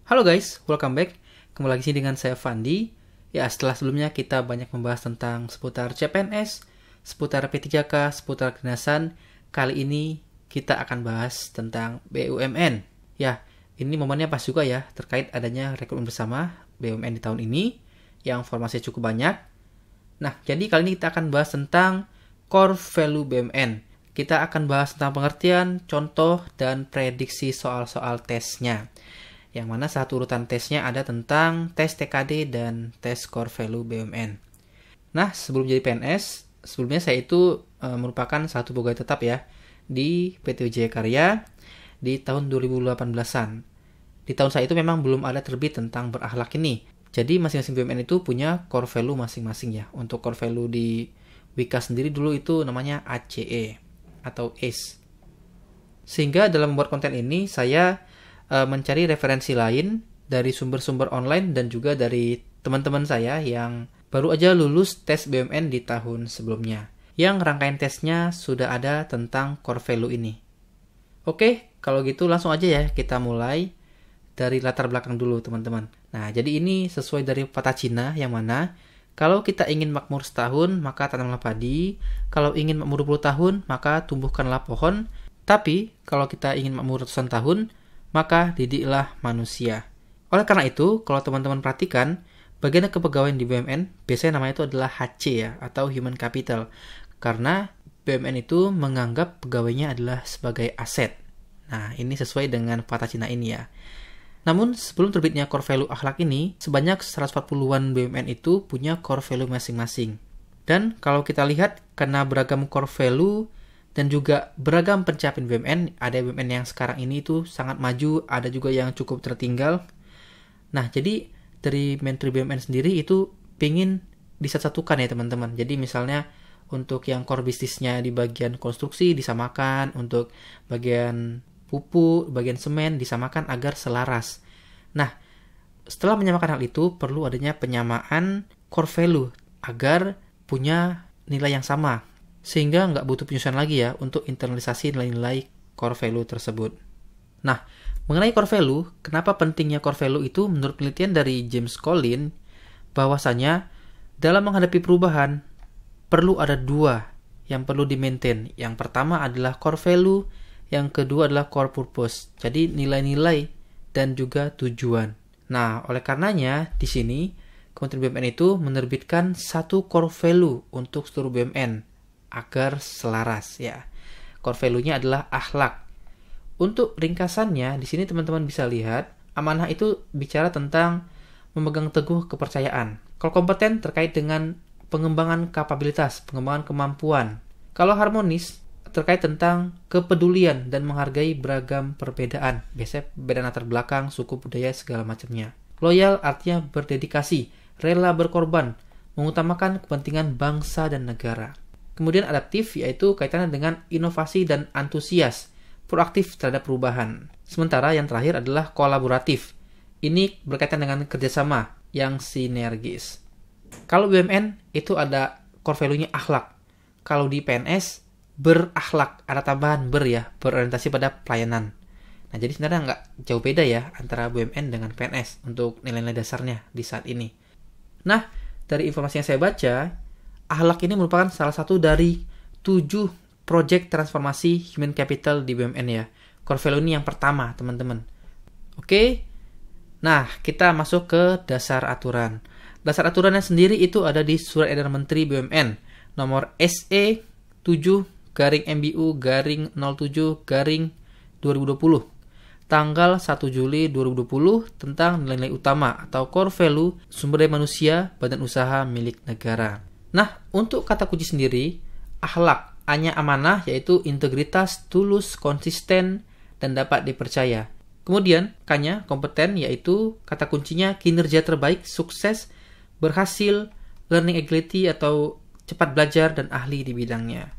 Halo guys, welcome back. Kembali lagi sini dengan saya Fandi. Ya, setelah sebelumnya kita banyak membahas tentang seputar CPNS, seputar P3K, seputar kedinasan. Kali ini kita akan bahas tentang BUMN. Ya, ini momennya pas juga ya, terkait adanya rekrutmen bersama BUMN di tahun ini, yang formasinya cukup banyak. Nah, jadi kali ini kita akan bahas tentang core value BUMN. Kita akan bahas tentang pengertian, contoh, dan prediksi soal-soal tesnya. Yang mana satu urutan tesnya ada tentang tes TKD dan tes core value BUMN. Nah, sebelum jadi PNS, sebelumnya saya itu merupakan satu pegawai tetap ya di PT Wijaya Karya di tahun 2018-an. Di tahun saya itu memang belum ada terbit tentang berakhlak ini. Jadi masing-masing BUMN itu punya core value masing-masing ya. Untuk core value di Wika sendiri dulu itu namanya ACE atau ACE. Sehingga dalam membuat konten ini saya mencari referensi lain dari sumber-sumber online dan juga dari teman-teman saya yang baru aja lulus tes BUMN di tahun sebelumnya. Yang rangkaian tesnya sudah ada tentang core value ini. Oke, kalau gitu langsung aja ya kita mulai dari latar belakang dulu teman-teman. Nah, jadi ini sesuai dari pepatah Cina yang mana kalau kita ingin makmur setahun maka tanamlah padi, kalau ingin makmur 20 tahun maka tumbuhkanlah pohon, tapi kalau kita ingin makmur ratusan tahun maka didiklah manusia. Oleh karena itu, kalau teman-teman perhatikan, bagian kepegawaian di BUMN biasanya namanya itu adalah HC ya, atau Human Capital. Karena BUMN itu menganggap pegawainya adalah sebagai aset. Nah, ini sesuai dengan pepatah Cina ini ya. Namun, sebelum terbitnya core value akhlak ini, sebanyak 140-an BUMN itu punya core value masing-masing. Dan kalau kita lihat, karena beragam core value dan juga beragam pencapaian BUMN, ada BUMN yang sekarang ini itu sangat maju, ada juga yang cukup tertinggal. Nah, jadi dari Menteri BUMN sendiri itu pingin disatukan ya teman-teman. Jadi misalnya untuk yang core bisnisnya di bagian konstruksi disamakan, untuk bagian pupuk, bagian semen disamakan agar selaras. Nah, setelah menyamakan hal itu, perlu adanya penyamaan core value agar punya nilai yang sama. Sehingga nggak butuh penyusunan lagi ya untuk internalisasi nilai-nilai core value tersebut. Nah, mengenai core value, kenapa pentingnya core value itu menurut penelitian dari James Collins, bahwasanya dalam menghadapi perubahan, perlu ada dua yang perlu di-maintain. Yang pertama adalah core value, yang kedua adalah core purpose. Jadi nilai-nilai dan juga tujuan. Nah, oleh karenanya di sini Kementerian BUMN itu menerbitkan satu core value untuk seluruh BUMN agar selaras ya. Core value-nya adalah akhlak. Untuk ringkasannya, di sini teman-teman bisa lihat, amanah itu bicara tentang memegang teguh kepercayaan. Kalau kompeten terkait dengan pengembangan kapabilitas, pengembangan kemampuan. Kalau harmonis terkait tentang kepedulian dan menghargai beragam perbedaan. Biasanya beda latar belakang, suku, budaya, segala macamnya. Loyal artinya berdedikasi, rela berkorban, mengutamakan kepentingan bangsa dan negara. Kemudian adaptif yaitu kaitannya dengan inovasi dan antusias, proaktif terhadap perubahan. Sementara yang terakhir adalah kolaboratif. Ini berkaitan dengan kerjasama yang sinergis. Kalau BUMN itu ada core value-nya akhlak. Kalau di PNS berakhlak, ada tambahan ya, berorientasi pada pelayanan. Nah, jadi sebenarnya nggak jauh beda ya antara BUMN dengan PNS untuk nilai-nilai dasarnya di saat ini. Nah, dari informasi yang saya baca, akhlak ini merupakan salah satu dari 7 proyek transformasi human capital di BUMN ya. Core value ini yang pertama, teman-teman. Oke. Nah, kita masuk ke dasar aturan. Dasar aturannya sendiri itu ada di Surat Edaran Menteri BUMN nomor SE 7/MBU/07/2020 tanggal 1 Juli 2020 tentang nilai-nilai utama atau core value sumber daya manusia badan usaha milik negara. Nah, untuk kata kunci sendiri, akhlak, A-nya amanah yaitu integritas, tulus, konsisten, dan dapat dipercaya. Kemudian, K-nya kompeten yaitu kata kuncinya kinerja terbaik, sukses, berhasil, learning ability atau cepat belajar dan ahli di bidangnya.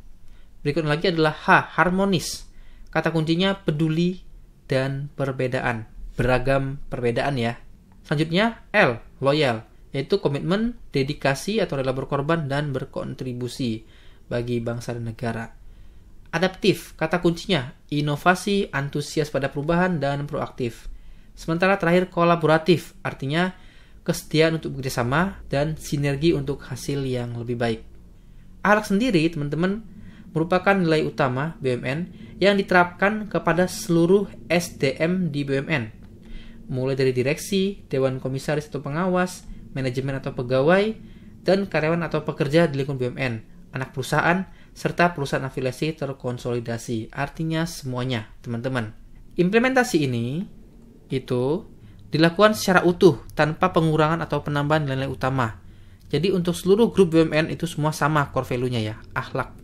Berikutnya lagi adalah H, harmonis. Kata kuncinya peduli dan perbedaan, beragam perbedaan ya. Selanjutnya L, loyal, yaitu komitmen, dedikasi atau rela berkorban dan berkontribusi bagi bangsa dan negara. Adaptif, kata kuncinya inovasi, antusias pada perubahan, dan proaktif. Sementara terakhir kolaboratif, artinya kesetiaan untuk bekerjasama dan sinergi untuk hasil yang lebih baik. Akhlak sendiri, teman-teman, merupakan nilai utama BUMN yang diterapkan kepada seluruh SDM di BUMN. Mulai dari direksi, dewan komisaris atau pengawas, manajemen atau pegawai, dan karyawan atau pekerja di lingkungan BUMN, anak perusahaan, serta perusahaan afiliasi terkonsolidasi. Artinya semuanya, teman-teman. Implementasi ini itu dilakukan secara utuh tanpa pengurangan atau penambahan nilai utama. Jadi untuk seluruh grup BUMN itu semua sama core value-nya ya, akhlak.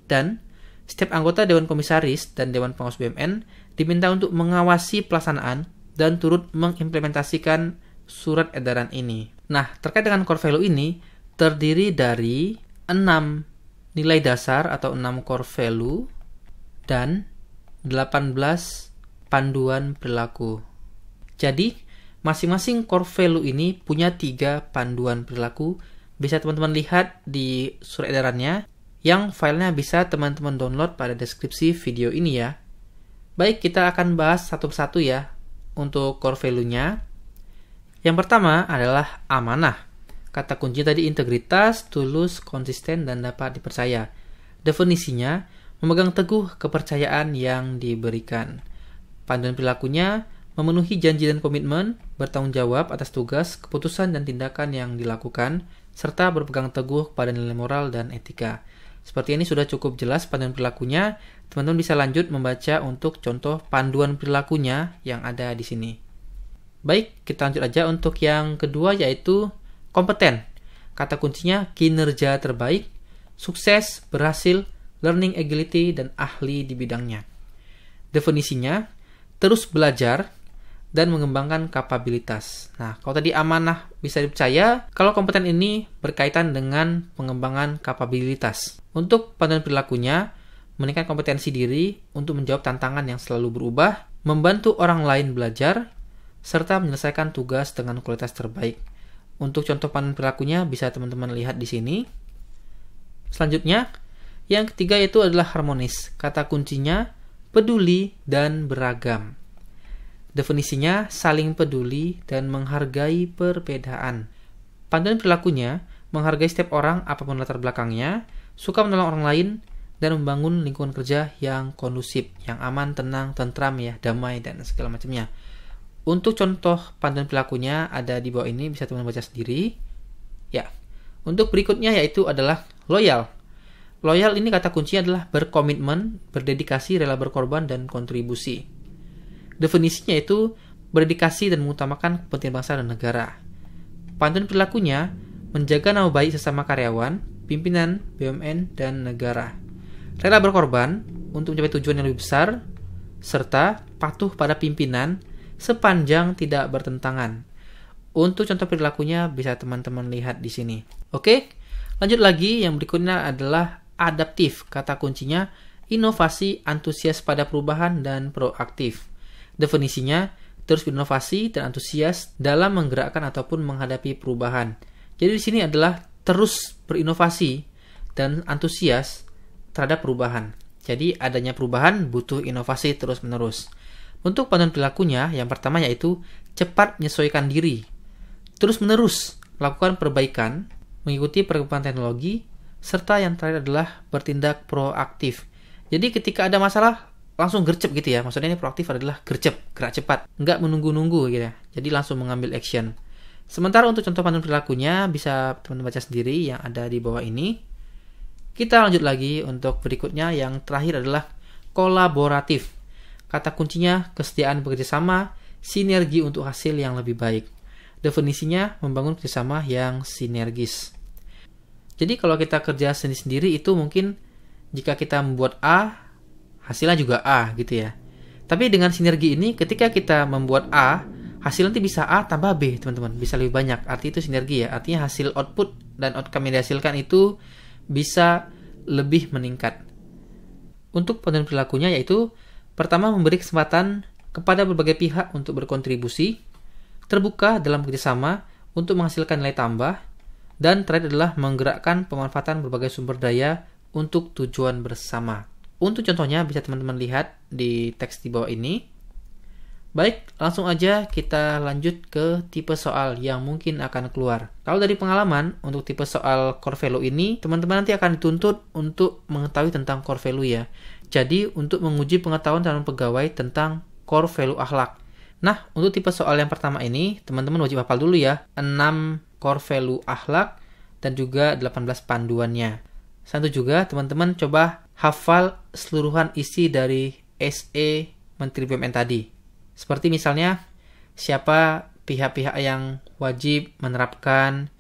Dan setiap anggota Dewan Komisaris dan Dewan Pengawas BUMN diminta untuk mengawasi pelaksanaan dan turut mengimplementasikan surat edaran ini. Nah, terkait dengan core value ini terdiri dari 6 nilai dasar atau 6 core value dan 18 panduan perilaku. Jadi, masing-masing core value ini punya 3 panduan perilaku. Bisa teman-teman lihat di surat edarannya, yang filenya bisa teman-teman download pada deskripsi video ini ya. Baik, kita akan bahas satu persatu ya untuk core value-nya. Yang pertama adalah amanah. Kata kunci tadi integritas, tulus, konsisten, dan dapat dipercaya. Definisinya, memegang teguh kepercayaan yang diberikan. Panduan perilakunya, memenuhi janji dan komitmen, bertanggung jawab atas tugas, keputusan, dan tindakan yang dilakukan, serta berpegang teguh pada nilai moral dan etika. Seperti ini sudah cukup jelas panduan perilakunya. Teman-teman bisa lanjut membaca untuk contoh panduan perilakunya yang ada di sini. Baik, kita lanjut aja untuk yang kedua yaitu kompeten. Kata kuncinya kinerja terbaik, sukses, berhasil, learning agility, dan ahli di bidangnya. Definisinya, terus belajar dan mengembangkan kapabilitas. Nah, kalau tadi amanah bisa dipercaya, kalau kompeten ini berkaitan dengan pengembangan kapabilitas. Untuk panduan perilakunya, meningkatkan kompetensi diri untuk menjawab tantangan yang selalu berubah, membantu orang lain belajar, serta menyelesaikan tugas dengan kualitas terbaik. Untuk contoh panduan perilakunya bisa teman-teman lihat di sini. Selanjutnya, yang ketiga itu adalah harmonis. Kata kuncinya peduli dan beragam. Definisinya saling peduli dan menghargai perbedaan. Panduan perilakunya menghargai setiap orang apapun latar belakangnya, suka menolong orang lain, dan membangun lingkungan kerja yang kondusif, yang aman, tenang, tentram ya, damai, dan segala macamnya. Untuk contoh panduan perilakunya ada di bawah ini, bisa teman-teman baca sendiri. Ya, untuk berikutnya yaitu adalah loyal. Loyal ini kata kuncinya adalah berkomitmen, berdedikasi, rela berkorban, dan kontribusi. Definisinya itu berdedikasi dan mengutamakan kepentingan bangsa dan negara. Panduan perilakunya menjaga nama baik sesama karyawan, pimpinan, BUMN, dan negara. Rela berkorban untuk mencapai tujuan yang lebih besar, serta patuh pada pimpinan sepanjang tidak bertentangan. Untuk contoh perilakunya bisa teman-teman lihat di sini. Oke, lanjut lagi. Yang berikutnya adalah adaptif. Kata kuncinya inovasi, antusias pada perubahan, dan proaktif. Definisinya terus berinovasi dan antusias dalam menggerakkan ataupun menghadapi perubahan. Jadi di sini adalah terus berinovasi dan antusias terhadap perubahan. Jadi adanya perubahan butuh inovasi terus-menerus. Untuk panduan perilakunya, yang pertama yaitu cepat menyesuaikan diri, terus-menerus melakukan perbaikan, mengikuti perkembangan teknologi, serta yang terakhir adalah bertindak proaktif. Jadi ketika ada masalah, langsung gercep gitu ya. Maksudnya ini proaktif adalah gercep, gerak cepat, nggak menunggu-nunggu gitu ya. Jadi langsung mengambil action. Sementara untuk contoh panduan perilakunya bisa teman-teman baca sendiri yang ada di bawah ini. Kita lanjut lagi untuk berikutnya, yang terakhir adalah kolaboratif. Kata kuncinya kesetiaan bekerjasama, sinergi untuk hasil yang lebih baik. Definisinya membangun kerjasama yang sinergis. Jadi kalau kita kerja sendiri-sendiri itu mungkin jika kita membuat A, hasilnya juga A gitu ya. Tapi dengan sinergi ini ketika kita membuat A, hasil nanti bisa A tambah B teman-teman, bisa lebih banyak. Arti itu sinergi ya, artinya hasil output dan outcome yang dihasilkan itu bisa lebih meningkat. Untuk panduan perilakunya yaitu pertama, memberi kesempatan kepada berbagai pihak untuk berkontribusi, terbuka dalam kerjasama untuk menghasilkan nilai tambah, dan terakhir adalah menggerakkan pemanfaatan berbagai sumber daya untuk tujuan bersama. Untuk contohnya bisa teman-teman lihat di teks di bawah ini. Baik, langsung aja kita lanjut ke tipe soal yang mungkin akan keluar. Kalau dari pengalaman, untuk tipe soal core value ini, teman-teman nanti akan dituntut untuk mengetahui tentang core value ya. Jadi, untuk menguji pengetahuan calon pegawai tentang core value akhlak. Nah, untuk tipe soal yang pertama ini, teman-teman wajib hafal dulu ya, 6 core value akhlak dan juga 18 panduannya. Satu juga, teman-teman coba hafal seluruhan isi dari SE Menteri BUMN tadi. Seperti misalnya, siapa pihak-pihak yang wajib menerapkan,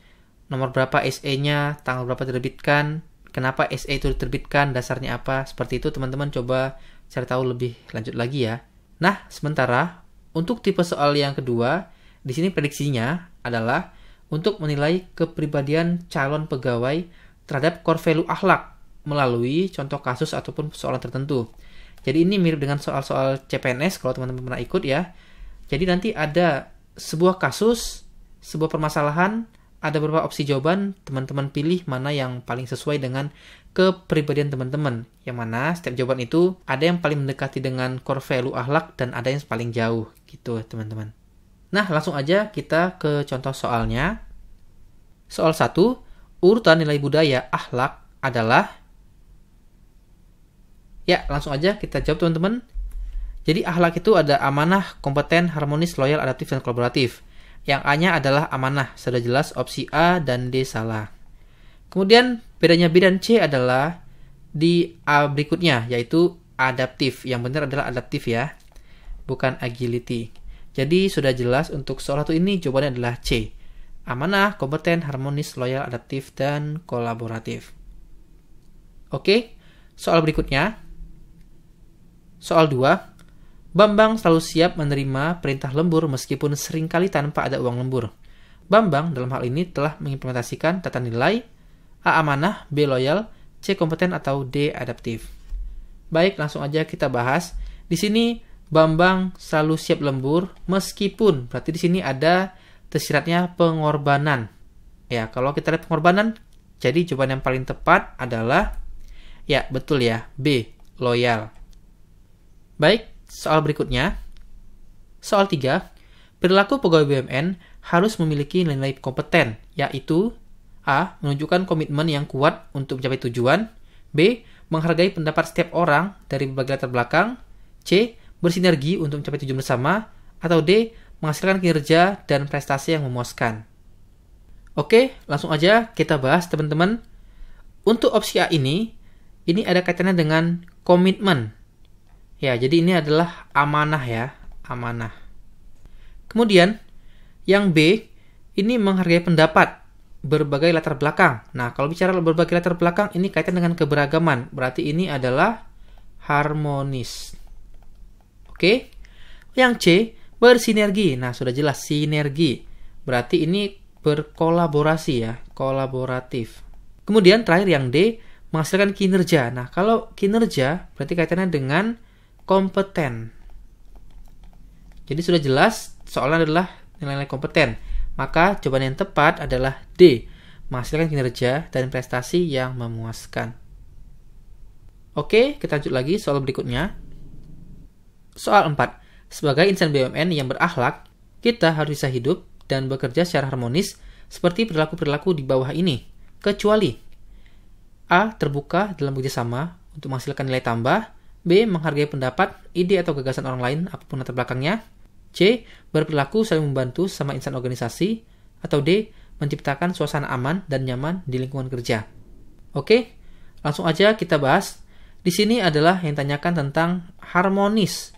nomor berapa SE-nya, tanggal berapa diterbitkan, kenapa SE itu diterbitkan, dasarnya apa, seperti itu teman-teman coba cari tahu lebih lanjut lagi ya. Nah, sementara untuk tipe soal yang kedua, di sini prediksinya adalah untuk menilai kepribadian calon pegawai terhadap core value akhlak melalui contoh kasus ataupun persoalan tertentu. Jadi ini mirip dengan soal-soal CPNS kalau teman-teman pernah ikut ya. Jadi nanti ada sebuah kasus, sebuah permasalahan, ada beberapa opsi jawaban, teman-teman pilih mana yang paling sesuai dengan kepribadian teman-teman. Yang mana setiap jawaban itu ada yang paling mendekati dengan core value akhlak dan ada yang paling jauh gitu teman-teman. Nah langsung aja kita ke contoh soalnya. Soal 1, urutan nilai budaya akhlak adalah... Ya, langsung aja kita jawab teman-teman. Jadi akhlak itu ada amanah, kompeten, harmonis, loyal, adaptif, dan kolaboratif. Yang A-nya adalah amanah. Sudah jelas opsi A dan D salah. Kemudian bedanya B dan C adalah di A berikutnya, yaitu adaptif. Yang benar adalah adaptif ya, bukan agility. Jadi sudah jelas untuk soal 1 ini jawabannya adalah C. Amanah, kompeten, harmonis, loyal, adaptif, dan kolaboratif. Oke, soal berikutnya. Soal 2, Bambang selalu siap menerima perintah lembur meskipun seringkali tanpa ada uang lembur. Bambang dalam hal ini telah mengimplementasikan tata nilai A amanah, B loyal, C kompeten, atau D adaptif. Baik, langsung aja kita bahas. Di sini Bambang selalu siap lembur meskipun, berarti di sini ada tersiratnya pengorbanan. Ya, kalau kita lihat pengorbanan, jadi jawaban yang paling tepat adalah ya, betul ya, B loyal. Baik, soal berikutnya. Soal 3, perilaku pegawai BUMN harus memiliki nilai kompeten, yaitu A. Menunjukkan komitmen yang kuat untuk mencapai tujuan. B. Menghargai pendapat setiap orang dari berbagai latar belakang. C. Bersinergi untuk mencapai tujuan bersama. Atau D. Menghasilkan kinerja dan prestasi yang memuaskan. Oke, langsung aja kita bahas teman-teman. Untuk opsi A ini ada kaitannya dengan komitmen. Ya, jadi ini adalah amanah ya, amanah. Kemudian, yang B, ini menghargai pendapat berbagai latar belakang. Nah, kalau bicara berbagai latar belakang, ini kaitan dengan keberagaman. Berarti ini adalah harmonis. Oke. Yang C, bersinergi. Nah, sudah jelas, sinergi. Berarti ini berkolaborasi ya, kolaboratif. Kemudian terakhir yang D, menghasilkan kinerja. Nah, kalau kinerja, berarti kaitannya dengan kompeten. Jadi sudah jelas soalnya adalah nilai-nilai kompeten. Maka jawaban yang tepat adalah D, menghasilkan kinerja dan prestasi yang memuaskan. Oke, kita lanjut lagi soal berikutnya. Soal 4. Sebagai insan BUMN yang berakhlak, kita harus bisa hidup dan bekerja secara harmonis seperti perilaku-perilaku di bawah ini. Kecuali A. Terbuka dalam kerjasama untuk menghasilkan nilai tambah. B. Menghargai pendapat, ide, atau gagasan orang lain apapun latar belakangnya. C. Berperilaku saling membantu sama insan organisasi. Atau D. Menciptakan suasana aman dan nyaman di lingkungan kerja. Oke, langsung aja kita bahas. Di sini adalah yang tanyakan tentang harmonis.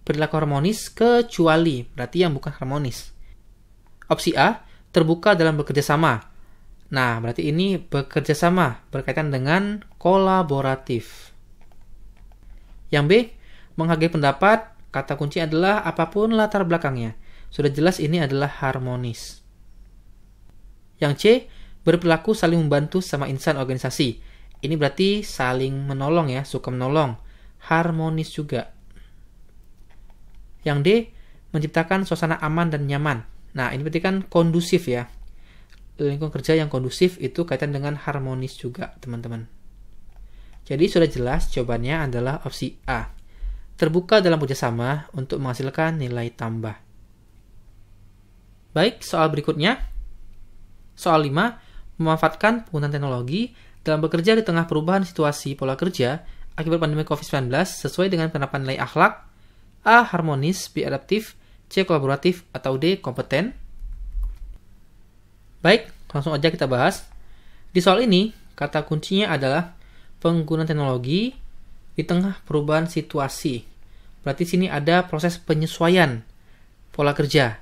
Perilaku harmonis kecuali, berarti yang bukan harmonis. Opsi A. Terbuka dalam bekerja sama. Nah, berarti ini bekerja sama berkaitan dengan kolaboratif. Yang B, menghargai pendapat, kata kunci adalah apapun latar belakangnya. Sudah jelas ini adalah harmonis. Yang C, berperilaku saling membantu sama insan organisasi. Ini berarti saling menolong ya, suka menolong. Harmonis juga. Yang D, menciptakan suasana aman dan nyaman. Nah, ini berarti kan kondusif ya. Lingkungan kerja yang kondusif itu kaitan dengan harmonis juga, teman-teman. Jadi sudah jelas jawabannya adalah opsi A. terbuka dalam kerjasama untuk menghasilkan nilai tambah. Baik, soal berikutnya. Soal 5, memanfaatkan penggunaan teknologi dalam bekerja di tengah perubahan situasi pola kerja akibat pandemi COVID-19 sesuai dengan penerapan nilai akhlak. A. Harmonis, B. Adaptif, C. Kolaboratif, atau D. Kompeten. Baik, langsung aja kita bahas. Di soal ini, kata kuncinya adalah penggunaan teknologi di tengah perubahan situasi. Berarti sini ada proses penyesuaian pola kerja.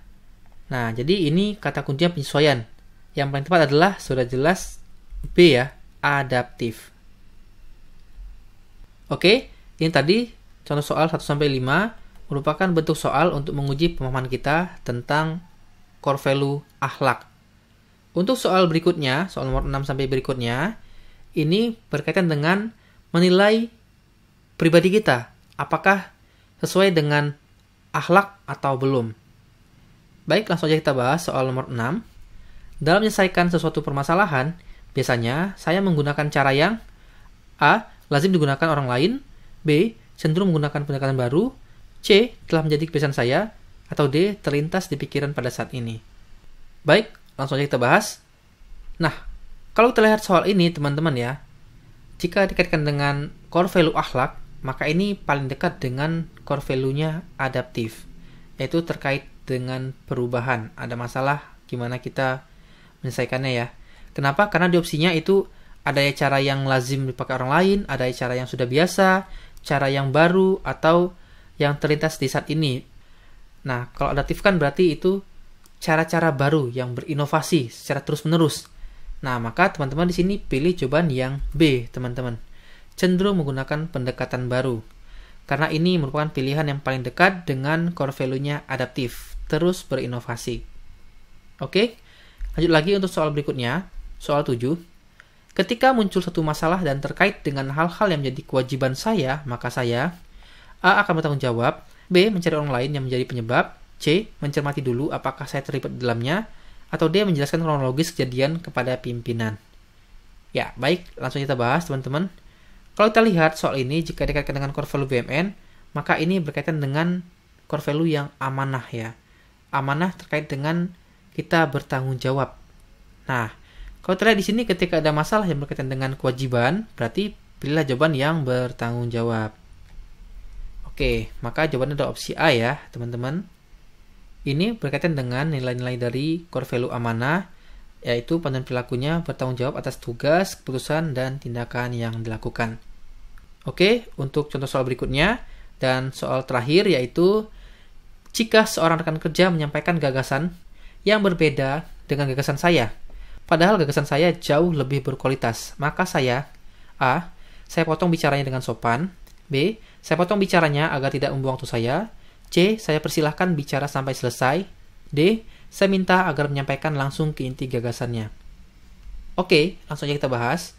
Nah, jadi ini kata kuncinya penyesuaian. Yang paling tepat adalah sudah jelas B ya, adaptif. Oke, ini tadi contoh soal 1-5 merupakan bentuk soal untuk menguji pemahaman kita tentang core value akhlak. Untuk soal berikutnya, soal nomor 6 sampai berikutnya, ini berkaitan dengan menilai pribadi kita, apakah sesuai dengan akhlak atau belum. Baik, langsung aja kita bahas soal nomor 6. Dalam menyelesaikan sesuatu permasalahan, biasanya saya menggunakan cara yang A. lazim digunakan orang lain, B. cenderung menggunakan pendekatan baru, C. telah menjadi kebiasaan saya, atau D. terlintas di pikiran pada saat ini. Baik, langsung aja kita bahas. Nah, kalau kita lihat soal ini teman-teman ya, jika dikaitkan dengan core value akhlak, maka ini paling dekat dengan core value-nya adaptif, yaitu terkait dengan perubahan. Ada masalah gimana kita menyelesaikannya ya. Kenapa? Karena di opsinya itu ada cara yang lazim dipakai orang lain, ada cara yang sudah biasa, cara yang baru, atau yang terlintas di saat ini. Nah, kalau adaptif kan berarti itu cara-cara baru yang berinovasi secara terus-menerus. Nah, maka teman-teman di sini pilih jawaban yang B, teman-teman. Cenderung menggunakan pendekatan baru. Karena ini merupakan pilihan yang paling dekat dengan core value-nya adaptif, terus berinovasi. Oke, lanjut lagi untuk soal berikutnya, soal 7. Ketika muncul satu masalah dan terkait dengan hal-hal yang menjadi kewajiban saya, maka saya A. akan bertanggung jawab, B. mencari orang lain yang menjadi penyebab, C. mencermati dulu apakah saya terlibat di dalamnya, atau D. menjelaskan kronologis kejadian kepada pimpinan. Ya, baik, langsung kita bahas teman-teman. Kalau kita lihat soal ini, jika dikaitkan dengan core value BUMN, maka ini berkaitan dengan core value yang amanah ya. Amanah terkait dengan kita bertanggung jawab. Nah, kalau kita lihat di sini ketika ada masalah yang berkaitan dengan kewajiban, berarti pilihlah jawaban yang bertanggung jawab. Oke, maka jawabannya adalah opsi A ya, teman-teman. Ini berkaitan dengan nilai-nilai dari core value amanah, yaitu panduan perilakunya bertanggung jawab atas tugas, keputusan, dan tindakan yang dilakukan. Oke, untuk contoh soal berikutnya, dan soal terakhir yaitu, jika seorang rekan kerja menyampaikan gagasan yang berbeda dengan gagasan saya, padahal gagasan saya jauh lebih berkualitas, maka saya A. saya potong bicaranya dengan sopan, B. saya potong bicaranya agar tidak membuang waktu saya, C. saya persilahkan bicara sampai selesai, D. saya minta agar menyampaikan langsung ke inti gagasannya. Oke, langsung aja kita bahas.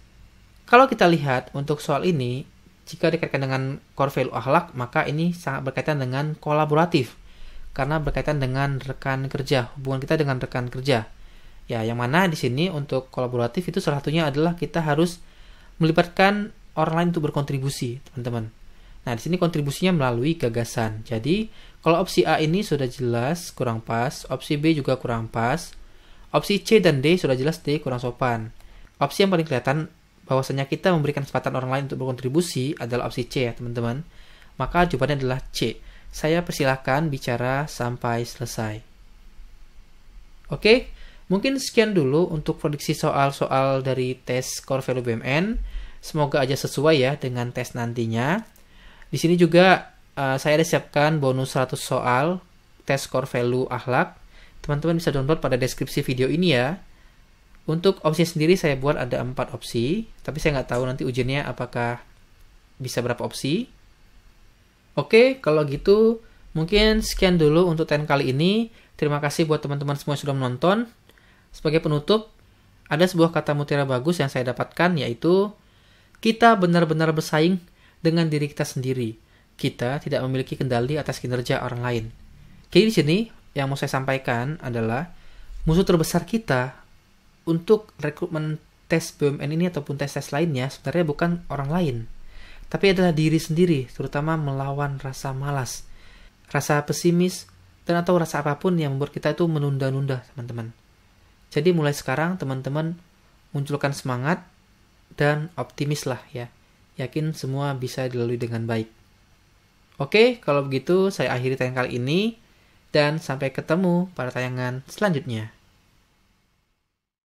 Kalau kita lihat untuk soal ini, jika dikaitkan dengan core value akhlak, maka ini sangat berkaitan dengan kolaboratif. Karena berkaitan dengan rekan kerja, hubungan kita dengan rekan kerja. Ya, yang mana di sini untuk kolaboratif itu salah satunya adalah kita harus melibatkan orang lain untuk berkontribusi, teman-teman. Nah, di sini kontribusinya melalui gagasan. Jadi, kalau opsi A ini sudah jelas kurang pas, opsi B juga kurang pas, opsi C dan D sudah jelas D kurang sopan. Opsi yang paling kelihatan bahwasanya kita memberikan kesempatan orang lain untuk berkontribusi adalah opsi C ya, teman-teman. Maka jawabannya adalah C. Saya persilahkan bicara sampai selesai. Oke, mungkin sekian dulu untuk prediksi soal-soal dari tes core value BUMN. Semoga aja sesuai ya dengan tes nantinya. Di sini juga saya ada siapkan bonus 100 soal tes core value akhlak. Teman-teman bisa download pada deskripsi video ini ya. Untuk opsi sendiri saya buat ada 4 opsi, tapi saya nggak tahu nanti ujiannya apakah bisa berapa opsi. Oke, kalau gitu mungkin sekian dulu untuk TEN kali ini. Terima kasih buat teman-teman semua yang sudah menonton. Sebagai penutup, ada sebuah kata mutiara bagus yang saya dapatkan, yaitu kita benar-benar bersaing dengan diri kita sendiri. Kita tidak memiliki kendali atas kinerja orang lain. Jadi di sini yang mau saya sampaikan adalah musuh terbesar kita untuk rekrutmen tes BUMN ini ataupun tes-tes lainnya sebenarnya bukan orang lain, tapi adalah diri sendiri, terutama melawan rasa malas, rasa pesimis, dan atau rasa apapun yang membuat kita itu menunda-nunda, teman-teman. Jadi mulai sekarang teman-teman munculkan semangat dan optimis lah ya. Yakin semua bisa dilalui dengan baik. Oke, kalau begitu saya akhiri tayangan kali ini dan sampai ketemu pada tayangan selanjutnya.